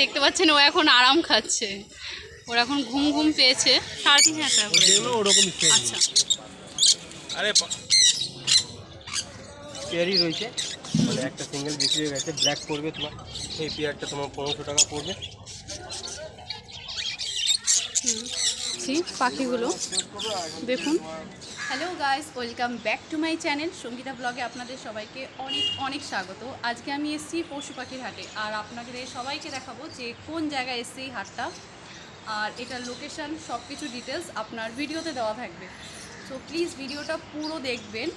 দেখতে পাচ্ছেন ও এখন আরাম খাচ্ছে, ওর এখন ঘুম ঘুম পেয়েছে। 3,500 টাকা করে। আচ্ছা আরে পেয়ারই রয়েছে, মানে একটা সিঙ্গেল বিক্রি হয়ে গেছে। ব্ল্যাক পড়বে তোমার, এই পেয়ারটা তোমার 1500 টাকা পড়বে। পাখিগুলো দেখুন। Hello guys, welcome back to my channel Sangeeta ব্লগে আপনাদের সবাইকে অনেক অনেক স্বাগত। আজকে আমি এসেছি পশু পাখির হাটে, আর আপনাদের সবাইকে দেখাবো যে কোন জায়গায় এসছে এই হাটটা, আর এটার লোকেশান সব কিছু ডিটেলস আপনার ভিডিওতে দেওয়া থাকবে। সো প্লিজ ভিডিওটা পুরো দেখবেন।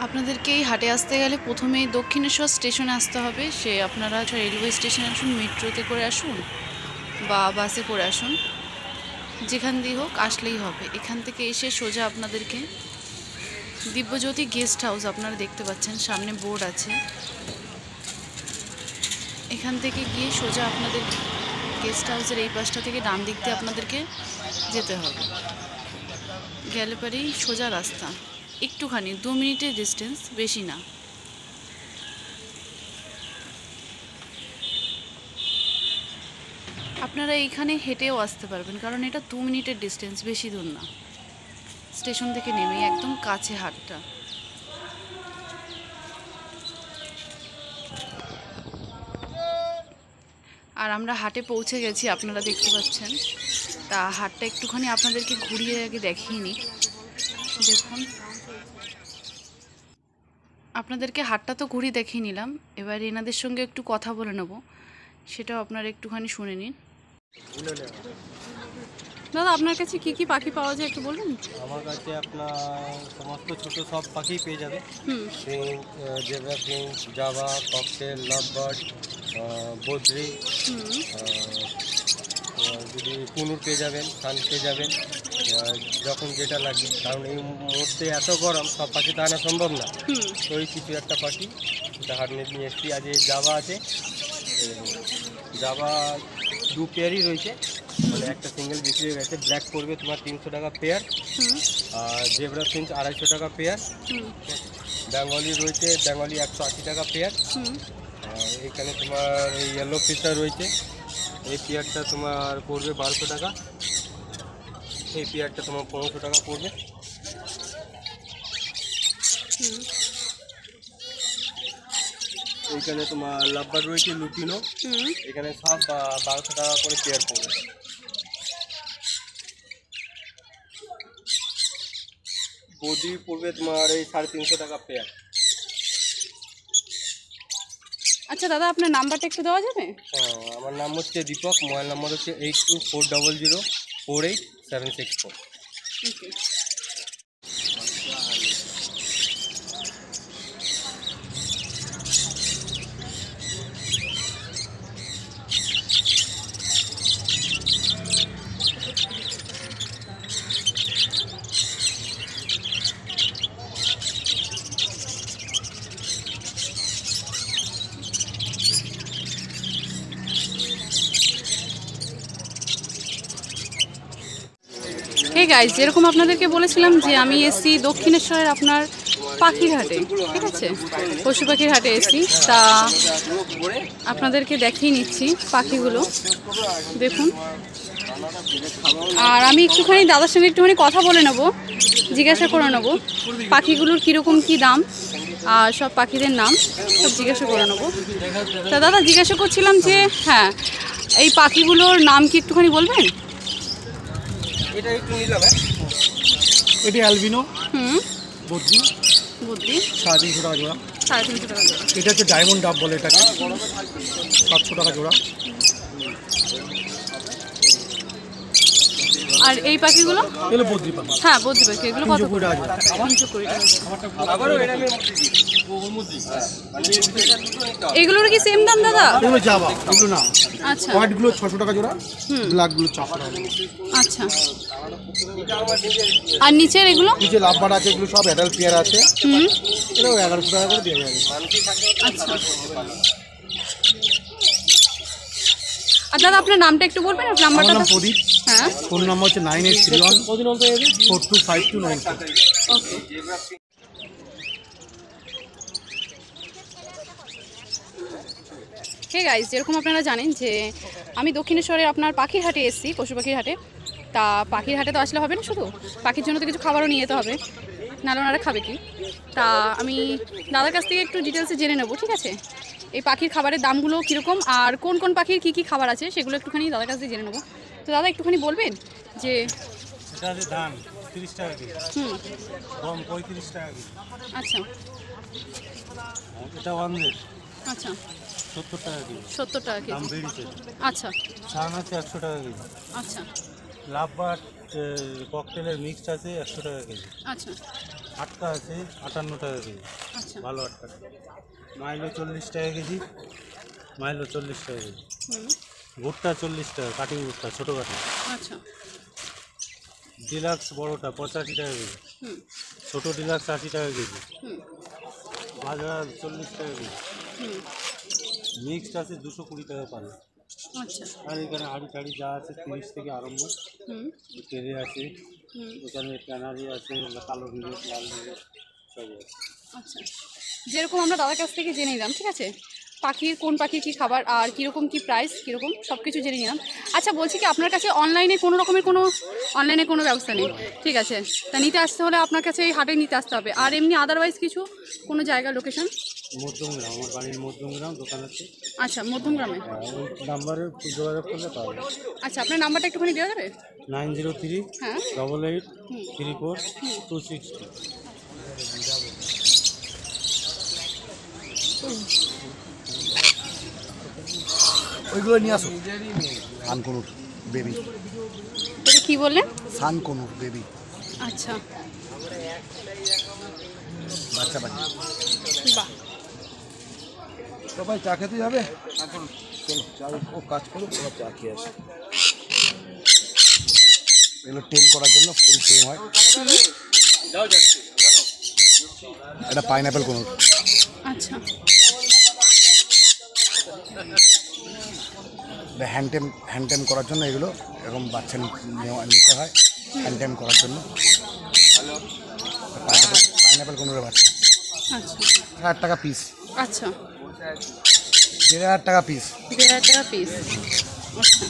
আপনাদেরকে এই হাটে আসতে গেলে প্রথমেই দক্ষিণেশ্বর স্টেশনে আসতে হবে। সে আপনারা রেলওয়ে স্টেশনে আসুন, মেট্রোতে করে আসুন বা বাসে করে আসুন, যেখান দিয়ে হোক আসলেই হবে। এখান থেকে এসে সোজা আপনাদেরকে দিব্যজ্যোতি গেস্ট হাউস আপনারা দেখতে পাচ্ছেন, সামনে বোর্ড আছে। এখান থেকে গিয়ে সোজা আপনাদের গেস্ট হাউসের এই পাশটা থেকে ডান দিক দিয়ে আপনাদেরকে যেতে হবে। গেলে পরেই সোজা রাস্তা, একটুখানি 2 মিনিটের ডিস্টেন্স, বেশি না। আপনারা এইখানে হেঁটেও আসতে পারবেন, কারণ এটা 2 মিনিটের ডিস্টেন্স, বেশি দূর না। স্টেশন থেকে নেমেই একদম কাছে হাটটা। আর আমরা হাটে পৌঁছে গেছি, আপনারা দেখতে পাচ্ছেন। তা হাটটা একটুখানি আপনাদেরকে ঘুরিয়ে আগে দেখিয়ে নিই। দেখুন, আপনাদেরকে হাটটা তো ঘুরিয়ে দেখিয়ে নিলাম, এবার এনাদের সঙ্গে একটু কথা বলে নেব, সেটাও আপনারা একটুখানি শুনে নিন। দাদা, আপনার কাছে কি কি পাখি পাওয়া যায় একটু বলুন। আমার কাছে আপনার সমস্ত ছোট সব পাখি পেয়ে যাবে। Finch, zebra finch, java, cockatiel, lovebird, বদ্রি, যদি কুনুর পেয়ে যাবেন, সান পেয়ে যাবেন, যখন যেটা লাগবে। কারণ এই মুহূর্তে এত গরম, সব পাখি তো আনা সম্ভব না। তো ওই কিছু একটা পাখি এটা হাট নিয়ে এসছি। আজ জাভা আছে, জাভা 2 পেয়ারই রয়েছে, মানে একটা সিঙ্গেল বিক্রি হয়ে গেছে। ব্ল্যাক পড়বে তোমার 300 টাকা পেয়ার, আর জেব্রা ফিঞ্চ 250 টাকা পেয়ার। বেঙ্গলি রয়েছে, বেঙ্গলি 180 টাকা পেয়ার। আর এখানে তোমার এই ইয়েলো ফিশটা রয়েছে, এই পেয়ারটা তোমার পড়বে 1200 টাকা, এই পেয়ারটা তোমার 1500 টাকা পড়বে। এইখানে তোমার লাভবার্ড রয়েছে, লুটিনো, এখানে সব 1200 টাকা করে পেয়ার পড়বে। বডি পড়বে তোমার এই 350 টাকা পেয়ার। আচ্ছা দাদা, আপনার নাম্বারটা একটু দেওয়া যাবে? হ্যাঁ, আমার নাম হচ্ছে দীপক, মোবাইল নাম্বার হচ্ছে 8240048764। ওকে। হে গাইস, যেরকম আপনাদেরকে বলেছিলাম যে আমি এসছি দক্ষিণেশ্বরের আপনার পাখির হাটে, ঠিক আছে, পশু পাখির হাটে এসছি। তা আপনাদেরকে দেখিয়ে নিচ্ছি পাখিগুলো, দেখুন। আর আমি একটুখানি দাদার সঙ্গে একটুখানি কথা বলে নেব, জিজ্ঞাসা করে নেব পাখিগুলোর কীরকম কী দাম, আর সব পাখিদের নাম সব জিজ্ঞাসা করে নেব। তা দাদা, জিজ্ঞাসা করছিলাম যে হ্যাঁ, এই পাখিগুলোর নাম কি একটুখানি বলবেন? এটা একটু নিলাম। এটি অ্যালবিনো, বদ্রি, বুদ্ধি 350 টাকা জোড়া। 350 টাকা জোড়া। এটা হচ্ছে ডায়মন্ড ডাব বলে এটাকে, 700 টাকা জোড়া। আর এই পাখিগুলো? এগুলো বদ্রি পাখি, হ্যাঁ, বদ্রি পাখি। এগুলো কত? 320 টাকা জোড়া। 320 টাকা। এগুলোর কি সেম দাম দাদা? এগুলো জাভা, এগুলো না। আচ্ছা হোয়াইটগুলো 600 টাকা জোড়া, ব্ল্যাকগুলো 400 টাকা জোড়া। আচ্ছা। আর নিচের এগুলো? নিচে লাভবার্ড আছে, এগুলো সব অ্যাডাল্ট পেয়ার আছে। এটাও 1100 টাকা করে দিয়ে যাবে। আচ্ছা। আর দাদা, আপনার নামটা একটু বলবেন, আপনার আমার নাম্বারটা? নাম প্রদীপ, হ্যাঁ, ফোন নাম্বার হচ্ছে 9831425294। ওকে। হে গাইস, যেরকম আপনারা জানেন যে আমি দক্ষিণেশ্বরে আপনার পাখির হাটে এসেছি, পশু পাখির হাটে। তা পাখির হাটে তো আসলে হবে না, শুধু পাখির জন্য তো কিছু খাবারও নিয়ে যেতে হবে, নাহলে ওনারা খাবে কি। তা আমি দাদার কাছ থেকে একটু ডিটেলসে জেনে নেবো, ঠিক আছে, এই পাখির খাবারের দামগুলো কীরকম আর কোন কোন পাখির কী কী খাবার আছে সেগুলো একটুখানি দাদার কাছ থেকে জেনে নেবো। তো দাদা একটুখানি বলবেন যে এটা আছে ধান 30 টাকা কেজি, গম 35 টাকা কেজি, আচ্ছা এটা ওয়ানদের আচ্ছা 70 টাকা কেজি, 70 টাকা দাম কেজি, বেড়েছে। আচ্ছা ছান আছে 100 টাকা কেজি, আচ্ছা লাভবাট ককটেলের মিক্সড আছে 100 টাকা কেজি, আচ্ছা আটকা আছে 58 টাকা কেজি, আচ্ছা ভালো আটকা। মাইলো 40 টাকা কেজি, মাইলো 40 টাকা কেজি, হুম ভুট্টা 40 টাকা, কাটিং ভুট্টা ছোটো কাটি, আচ্ছা ডিলাক্স বড়োটা 85 টাকা কেজি, হুম ছোটো ডিলাক্স 80 টাকা কেজি, হুম বাজার 40 টাকা কেজি, হুম মিক্সড আছে 220 টাকা পারে। আচ্ছা আর এখানে হাড়ি টাড়ি যা আছে 30 থেকে আরম্ভ, হুম তেরে আছে, হুম এখানে ক্যানারি আছে, কালো বিলেট, লাল বিলেট সবই আছে। আচ্ছা, যেরকম আমরা দাদার কাছ থেকে জেনে নিলাম, ঠিক আছে, পাখির কোন পাখির কী খাবার আর কীরকম কী প্রাইস কীরকম সব কিছু জেনে নিলাম। আচ্ছা বলছি কি, আপনার কাছে অনলাইনে কোনো রকমের অনলাইনে কোনো ব্যবস্থা নেই? ঠিক আছে, তা নিতে আসতে হলে আপনার কাছে এই হাটে নিতে আসতে হবে। আর এমনি আদারওয়াইজ কিছু কোনো জায়গা লোকেশন? মধ্যমগ্রাম, আমার বাড়ির মধ্যমগ্রাম, দোকান আছে। আচ্ছা, মধ্যমগ্রামে। ওই নাম্বারে যোগাযোগ করলে পাওয়া যাবে। আচ্ছা, আপনার নাম্বারটা একটুখানি দেওয়া যাবে? 903 হ্যাঁ 88 34 260। ওইগুলো নিয়ে আসো। সানকনুর বেবি, এটা কী বললেন? সানকনুর বেবি, আচ্ছা, বাচ্চা পাখি। বাহ, সবাই চা খেতে যাবে? চলো চা, ও কাজ করুক, ওরা চা খেয়ে আসে। এগুলো টেম করার জন্য ফুল টেম হয়। এটা পাইনঅ্যাপেল কনুর। আচ্ছা হ্যান্ড টেম করার জন্য এগুলো এরকম বাচ্চা নিতে হয় হ্যান্ড টেম করার জন্য। পাইনঅ্যাপেল কনুরের বাচ্চা আচ্ছা 1000 টাকা পিস, আচ্ছা 1500 টাকা পিস। 1500 টাকা পিস। আচ্ছা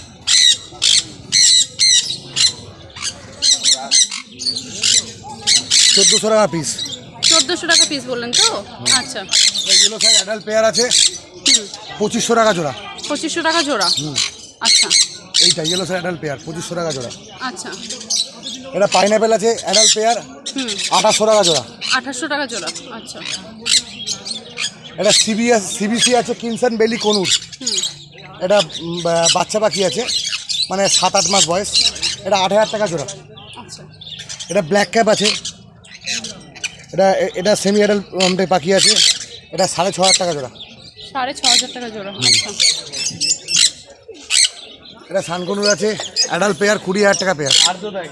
1400 টাকা পিস। 1400 টাকা পিস বললেন তো? আচ্ছা, এগুলো স্যার অ্যাডাল্ট পেয়ার আছে, হুম 2500 টাকা জোড়া। 2500 টাকা জোড়া। আচ্ছা এইটা ইয়েলো স্যার অ্যাডাল্ট পেয়ার 2500 টাকা জোড়া। আচ্ছা এটা পাইনঅ্যাপেল আছে অ্যাডাল্ট পেয়ার, হুম 2800 টাকা জোড়া। 2800 টাকা জোড়া। আচ্ছা এটা সিবিসি আছে কিনসান বেলি কনুর। হুম এটা বাচ্চা পাখি আছে, মানে 7-8 মাস বয়স। এটা 8000 টাকা জোড়া। আচ্ছা এটা ব্ল্যাক ক্যাপ আছে, এটা সেমি অ্যাডাল্ট পাখি আছে, এটা 6500 টাকা জোড়া। 6500 টাকা জোড়া। আচ্ছা এটা সানকনুর আছে অ্যাডাল্ট পেয়ার 20000 টাকা পেয়ার।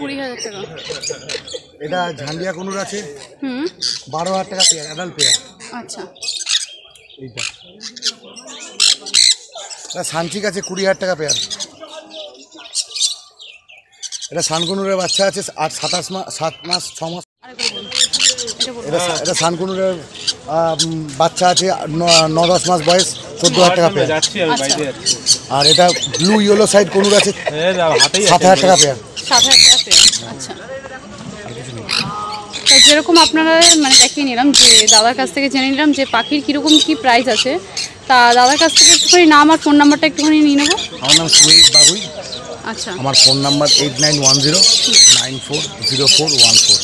20000 টাকা। এটা ঝান্ডিয়া কনুর আছে হুম 12000 টাকা পেয়ার অ্যাডাল্ট পেয়ার। আচ্ছা এইটা এটা সানচিক আছে 20000 টাকা পেয়ার। এটা সানকনুরের বাচ্চা আছে 7 মাস 6 মাস। আরেকবার বলুন, এটা বলুন। এটা সানকনুরের বাচ্চা আছে 9-10 মাস বয়স, 14000 টাকা পেয়ার। আচ্ছা আর এটা ব্লু ইয়েলো সাইড কনুর আছে 7000 টাকা পেয়ার। 7000 টাকা পেয়ার। আচ্ছা, তো যেরকম আপনারা মানে দেখিয়ে নিলাম, যে দাদার কাছ থেকে জেনে নিলাম যে পাখির কীরকম কী প্রাইস আছে। তা দাদার কাছ থেকে একটুখানি নাম আর ফোন নাম্বারটা একটুখানি নিয়ে নেবো। আমার নাম সুমিত বাগুই, আচ্ছা আমার ফোন নাম্বার 8910940414।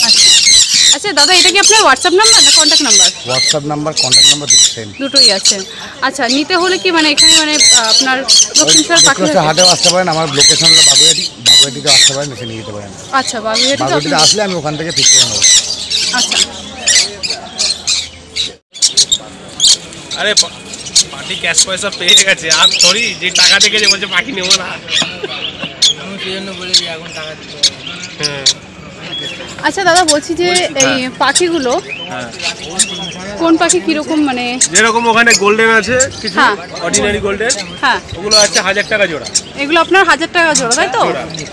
আচ্ছা আচ্ছা দাদা, এটা কি আপনার হোয়াটসঅ্যাপ নাম্বার না contact number? WhatsApp number, contact number দুটো সেম। দুটোই আছে। আচ্ছা, নিতে হলে কি মানে এখানে মানে আপনার দক্ষিণেশ্বর পাখি হাটেও আসতে পারেন, আমার লোকেশন হলো বাগুইহাটিতে আসতে পারেন, এসে নিয়ে যেতে পারেন। আচ্ছা, বাগুইহাটিতে বাগুইহাটিতে আসলে আমি ওখান থেকে ঠিক করে নেবো। আচ্ছা আরে পার্টি ক্যাশ পয়সা পেয়ে গেছে, আর সরি যে টাকা থেকে যে বলছে পাখি নেবো না, আমি সেই জন্য বলে দিই এখন টাকা দিতে হবে। হ্যাঁ আচ্ছা দাদা, বলছি যে এই পাখিগুলো কোন পাখি কিরকম মানে? যেরকম ওখানে গোল্ডেন আছে কিছু, হ্যাঁ অর্ডিনারি গোল্ডেন, হ্যাঁ ওগুলো আছে 1000 টাকা জোড়া। এগুলো আপনার 1000 টাকা জোড়া, তাই তো?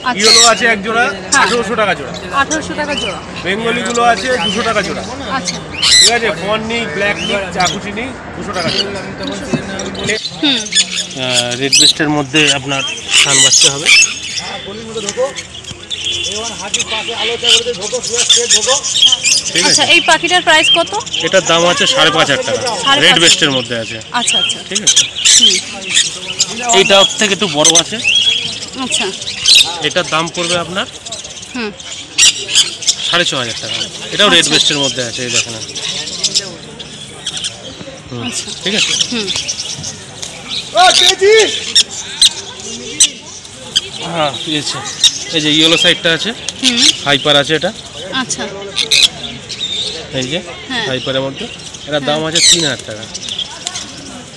আচ্ছা, ইয়েলো আছে এক জোড়া 1800 টাকা জোড়া। 1800 টাকা জোড়া। বেঙ্গলিগুলো আছে 200 টাকা জোড়া। আচ্ছা ঠিক আছে, ফন নিক, ব্ল্যাক নিক, চাকুচি নিক 200 টাকা জোড়া। হুম রেড বেস্টের মধ্যে আপনার সান বাচ্চা হবে। ঠিক আচ্ছা, আছে, এই পাখিটার প্রাইস কত? এটার দাম আছে 5,500 টাকা, 5,500 রেড বেস্টের মধ্যে আছে। আচ্ছা আচ্ছা, ঠিক আছে, হুম এইটা ওর থেকে একটু বড় আছে, আচ্ছা, এটার দাম পড়বে আপনার হুম 6,500 টাকা। এটাও রেড আচ্ছা। বেস্টের মধ্যে আছে, এই দেখেন। আচ্ছা, ঠিক আছে, হুম হ্যাঁ পেয়েছে। এই যে ইয়েলো সাইডটা আছে, হুম হাইপার আছে এটা, আচ্ছা, এই যে হ্যাঁ। হাইপারের মধ্যে, এটার দাম আছে 3,000 টাকা।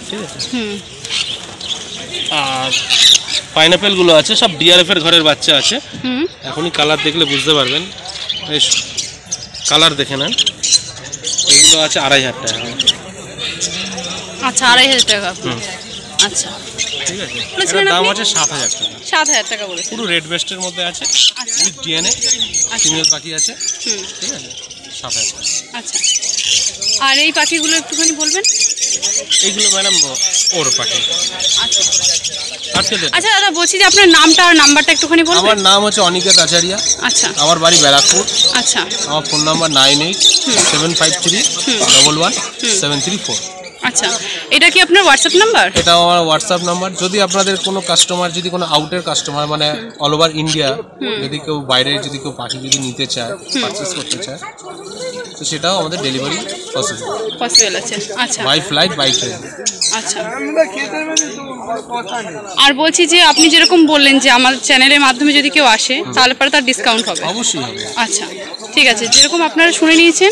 ঠিক আছে, হুম আর পাইনাপেলগুলো আছে সব ডিআরএফের ঘরের বাচ্চা আছে। হুম এখনই কালার দেখলে বুঝতে পারবেন, কালার দেখে নেন। এগুলো আছে 2,500 টাকা। আচ্ছা, 2,500 টাকা আপনার। আচ্ছা, ঠিক আছে, বলেছিলেন এটার দাম আপনি? আছে 7,000 টাকা। 7,000 টাকা বলেছেন। পুরো রেড বেস্টের মধ্যে আছে, আচ্ছা, উইথ ডিএনএ, আচ্ছা, ফিমেল পাখি আছে। হুম ঠিক আছে, 7,000 টাকা। আচ্ছা। আর এই পাখিগুলো একটুখানি বলবেন? এইগুলো ম্যাডাম ওর পাখি। আচ্ছা আজকে দেন। আচ্ছা দাদা, বলছি যে আপনার নামটা আর নাম্বারটা একটুখানি বলবেন? আমার নাম হচ্ছে অনিকেত আচারিয়া, আচ্ছা আমার বাড়ি ব্যারাকপুর। আচ্ছা, আমার ফোন নাম্বার 9875311734। আচ্ছা, এটা কি আপনার হোয়াটসঅ্যাপ নাম্বার? এটা আমার হোয়াটসঅ্যাপ নাম্বার। যদি আপনাদের কোনো কাস্টমার, যদি কোনো আউটের কাস্টমার, মানে অল ওভার ইন্ডিয়া, যদি কেউ বাইরে, যদি কেউ পাখি যদি নিতে চায়, পারচেস করতে চায়, তো সেটাও আমাদের ডেলিভারি পসিবল আছে। আচ্ছা বাই ফ্লাইট, বাই ট্রেন। আচ্ছা। আর বলছি যে আপনি যেরকম বললেন যে আমার চ্যানেলের মাধ্যমে যদি কেউ আসে তাহলে পরে তার ডিসকাউন্ট হবে? অবশ্যই হবে। আচ্ছা ঠিক আছে, যেরকম আপনারা শুনে নিয়েছেন।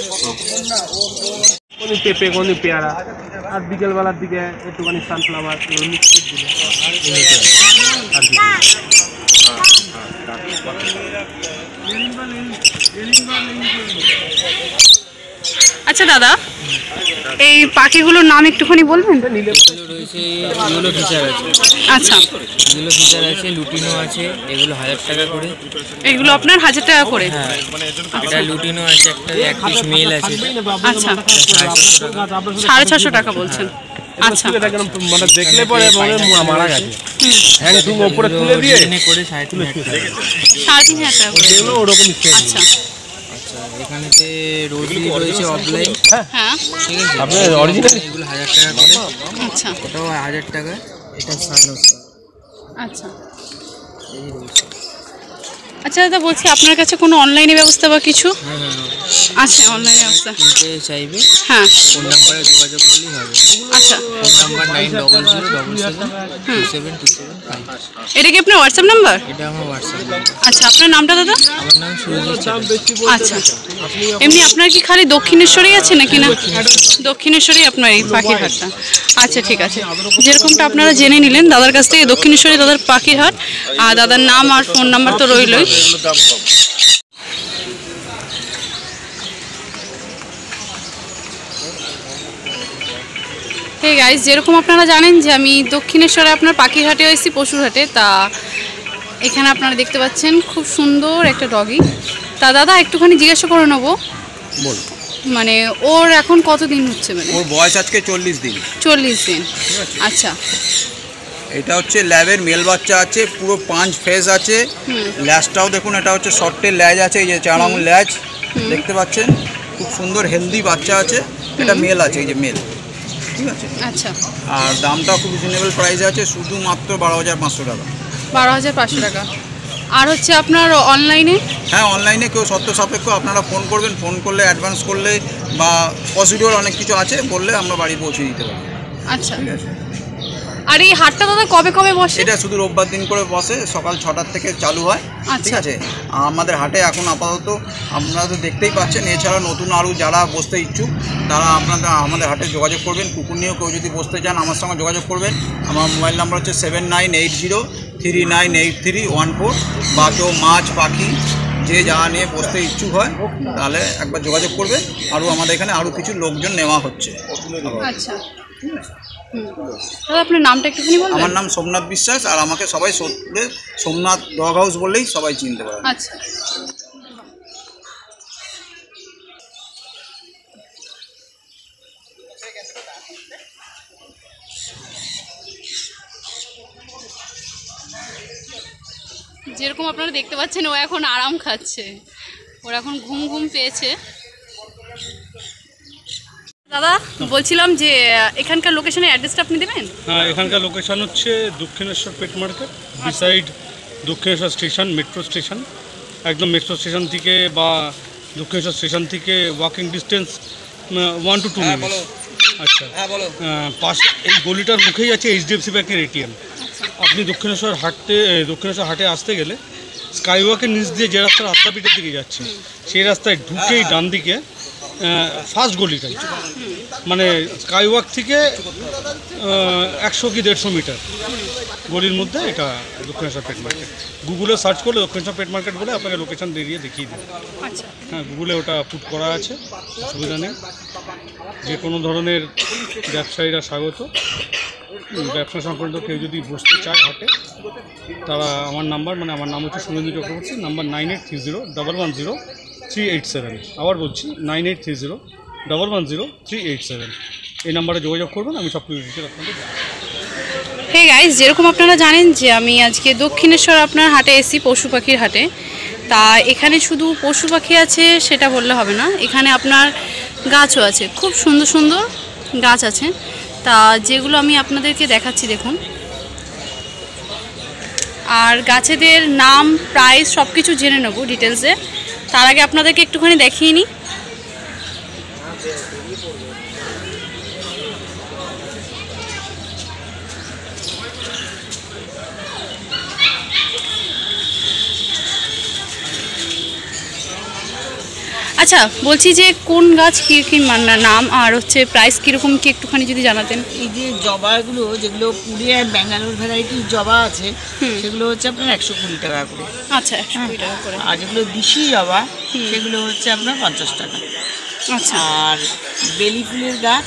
কোনি পেঁপে, কোনি পেয়ারা, আর বিকেলবেলার দিকে একটুখানি সানফ্লাওয়ার মিক্সড দিলে আর কি। আচ্ছা দাদা, এই পাখিগুলোর নাম একটুখানি বলবেন? রয়েছে ইয়েলো ফিচার আছে, আচ্ছা, ইয়েলো ফিচার আছে, লুটিনো আছে, এগুলো 1,000 টাকা করে। এগুলো আপনার 1,000 টাকা করে? হ্যাঁ, এটা লুটিনো আছে, একটা এক পিস মেল আছে, আচ্ছা, 650 টাকা। 650 টাকা বলছেন। আচ্ছা, মানে দেখলে পরে মারা গেছে, হ্যাঁ তুমি উপরে এগুলো তুলে দিয়ে ডিএনএ করে 3,500 টাকা। 3,500 টাকা করে। এগুলো ওরকম আচ্ছা, আচ্ছা, এখানেতে রোজি রয়েছে অফলাইন, হ্যাঁ, ঠিক আছে, আপনার original? এগুলো 1,000 টাকা করে, আচ্ছা এটাও 1,000 টাকা, এটা 950 আচ্ছা। এই রয়েছে। আচ্ছা দাদা, বলছি আপনার কাছে কোনো অনলাইনে ব্যবস্থা বা কিছু? হ্যাঁ হ্যাঁ হ্যাঁ, আচ্ছা, অনলাইনে ব্যবস্থা। কিনতে চাইবে হ্যাঁ, ফোন নাম্বারে যোগাযোগ করলেই হবে। আচ্ছা, ফোন নাম্বার 9007772725। এটা কি আপনার হোয়াটসঅ্যাপ নাম্বার? এটা আমার হোয়াটসঅ্যাপ নাম্বার। আচ্ছা, আপনার নামটা দাদা? আমার নাম সুরজিৎ চ্যাটার্জি। আচ্ছা, এমনি আপনার কি খালি দক্ষিণেশ্বরেই আছে নাকি না? দক্ষিণেশ্বরেই আপনার এই পাখির হাটটা। আচ্ছা ঠিক আছে, যেরকমটা আপনারা জেনে নিলেন দাদার কাছ থেকে, দক্ষিণেশ্বরে দাদার পাখির হাট। আর দাদার নাম আর ফোন নাম্বার তো রইলই। এই গাইস, যেরকম আপনারা জানেন যে আমি দক্ষিণেশ্বরে আপনার পাখির হাটে এসেছি, পশুর হাটে। তা এখানে আপনারা দেখতে পাচ্ছেন খুব সুন্দর একটা ডগি। তা দাদা একটুখানি জিজ্ঞাসা করে নেবো, বল। মানে ওর এখন কতদিন হচ্ছে? মানে ওর বয়স আজকে 40 দিন। 40 দিন। আচ্ছা, এটা হচ্ছে ল্যাবের মেল বাচ্চা আছে, পুরো পাঁচ ফেজ আছে। ল্যাজটাও দেখুন, এটা হচ্ছে শর্টের ল্যাজ আছে, এই যে 4 আঙুল ল্যাজ দেখতে পাচ্ছেন। খুব সুন্দর হেলদি বাচ্চা আছে। এটা মেল আছে, এই যে মেল, ঠিক আছে। আচ্ছা, আর দামটা খুব রিজনেবল প্রাইসে আছে, শুধুমাত্র 12,500 টাকা। 12,500 টাকা। আর হচ্ছে আপনার অনলাইনে? হ্যাঁ, অনলাইনে কেউ শর্ত সাপেক্ষ আপনারা ফোন করবেন, ফোন করলে অ্যাডভান্স করলে বা প্রসিডিওর অনেক কিছু আছে, বললে আমরা বাড়ি পৌঁছে দিতে পারি। আচ্ছা, ঠিক আছে। আর এই হাটটা দাদা কবে কবে বসে? এটা শুধু রোববার দিন করে বসে, সকাল 6টার থেকে চালু হয়। আচ্ছা। ঠিক আছে। আমাদের হাটে এখন আপাতত আপনারা তো দেখতেই পাচ্ছেন, এছাড়া নতুন আরও যারা বসতে ইচ্ছুক তারা আপনারা আমাদের হাটে যোগাযোগ করবেন। কুকুর নিয়েও কেউ যদি বসতে চান আমার সঙ্গে যোগাযোগ করবেন। আমার মোবাইল নাম্বার হচ্ছে 7980398314। বা কেউ মাছ পাখি যে যা নিয়ে বসতে ইচ্ছুক হয় তাহলে একবার যোগাযোগ করবে। আরও আমাদের এখানে আরও কিছু লোকজন নেওয়া হচ্ছে। আচ্ছা, দাদা আপনার নামটা একটুখানি বলবেন? আমার নাম সোমনাথ বিশ্বাস, আর আমাকে সবাই সোমনাথ ডগ হাউস বললেই সবাই চিনতে পারে। আচ্ছা, যেরকম আপনারা দেখতে পাচ্ছেন ও এখন আরাম খাচ্ছে, ওর এখন ঘুম ঘুম পেয়েছে। দাদা বলছিলাম যে এখানকার লোকেশনের অ্যাড্রেসটা আপনি দেবেন? হ্যাঁ, এখানকার লোকেশন হচ্ছে Dakshineswar pet market, beside Dakshineswar station, metro station. একদম মেট্রো স্টেশন থেকে বা দক্ষিণেশ্বর স্টেশন থেকে ওয়াকিং ডিস্টেন্স 1 to 2 মিনিট। আচ্ছা, পাশ এই গলিটার মুখেই আছে HDFC ব্যাংকের ATM। আপনি দক্ষিণেশ্বর হাটে আসতে গেলে স্কাইওয়াকের নিচ দিয়ে যে রাস্তা আদ্যাপীঠের দিকে যাচ্ছে, সেই রাস্তায় ঢুকেই ডান দিকে ফার্স্ট গলিটাই, মানে স্কাইওয়াক থেকে 100 কি 150 মিটার গলির মধ্যে এটা দক্ষিণেশ্বর পেট মার্কেট। গুগলে সার্চ করলে দক্ষিণেশ্বর পেট মার্কেট বলে আপনাকে লোকেশন দিয়ে দেখিয়ে দেবে। হ্যাঁ, গুগলে ওটা পুট করা আছে, অসুবিধা নেই। যে কোনো ধরনের ব্যবসায়ীরা স্বাগত। ব্যবসা সংক্রান্ত কেউ যদি বসতে চায় হাটে, তারা আমার নাম হচ্ছে শুভেন্দু চক্রবর্তী, নাম্বার 9830110387। আবার বলছি 9830110387। এই নাম্বারে যোগাযোগ করবেন, আমি সব কিছু ডিটেল আপনাদের দেবো। হে গাইস, যেরকম আপনারা জানেন যে আমি আজকে দক্ষিণেশ্বর আপনার হাটে এসেছি, পশু পাখির হাটে। তা এখানে শুধু পশু পাখি আছে সেটা বললে হবে না, এখানে আপনার গাছও আছে, খুব সুন্দর সুন্দর গাছ আছে। তা যেগুলো আমি আপনাদেরকে দেখাচ্ছি দেখুন। আর গাছেদের নাম, প্রাইস সব কিছু জেনে নেব ডিটেলসে। তার আগে আপনাদেরকে একটুখানি দেখিয়ে নিই। আচ্ছা, বলছি যে কোন গাছ কী কী নাম আর হচ্ছে প্রাইস কীরকম কি একটুখানি যদি জানাতেন। এই যে জবাগুলো, যেগুলো পুরিয়া ব্যাঙ্গালোর ভ্যারাইটির জবা আছে, সেগুলো হচ্ছে আপনার 120 টাকা করে। আচ্ছা, 120 টাকা করে। আর যেগুলো দিশি জবা সেগুলো হচ্ছে আপনার 50 টাকা। আচ্ছা। আর বেলি ফুলের গাছ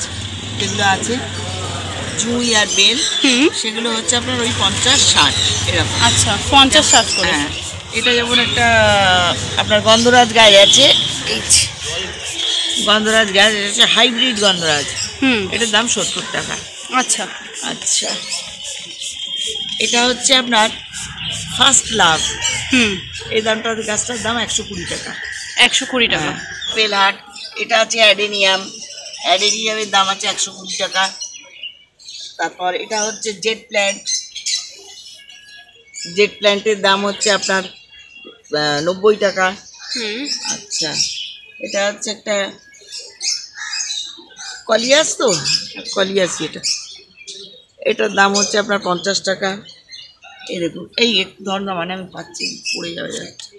যেগুলো আছে, জুঁই আর বেল, সেগুলো হচ্ছে আপনার ওই 50-60 এরকম। আচ্ছা, 50-60 করে। হ্যাঁ, এটা যেমন একটা আপনার গন্ধরাজ গাছ আছে, গন্ধরাজ গাছ আছে, হাইব্রিড গন্ধরাজ, এটার দাম 70 টাকা। আচ্ছা আচ্ছা, এটা হচ্ছে আপনার ফার্স্ট লাভ, এই দামটার গাছটার দাম 120 টাকা। 120 টাকা। পেলহাট, এটা আছে অ্যাডেনিয়ামের দাম আছে 120 টাকা। তারপর এটা হচ্ছে জেট প্ল্যান্টের দাম হচ্ছে আপনার 90 টাকা। আচ্ছা, এটা হচ্ছে একটা কলিয়াস, তো কলিয়াসি, এটার দাম হচ্ছে আপনার 50 টাকা। এই দেখুন, এই ধরনা মানে আমি পাচ্ছি পড়ে যাচ্ছে।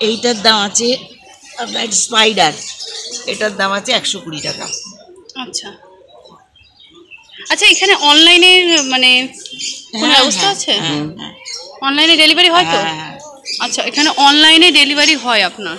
এইটার দাম আছে আপনার স্পাইডার, এটার দাম আছে 120 টাকা। আচ্ছা আচ্ছা, এখানে অনলাইনের মানে কোনো ব্যবস্থা আছে? অনলাইনে ডেলিভারি হয় তো? আচ্ছা, এখানে অনলাইনে ডেলিভারি হয় আপনার?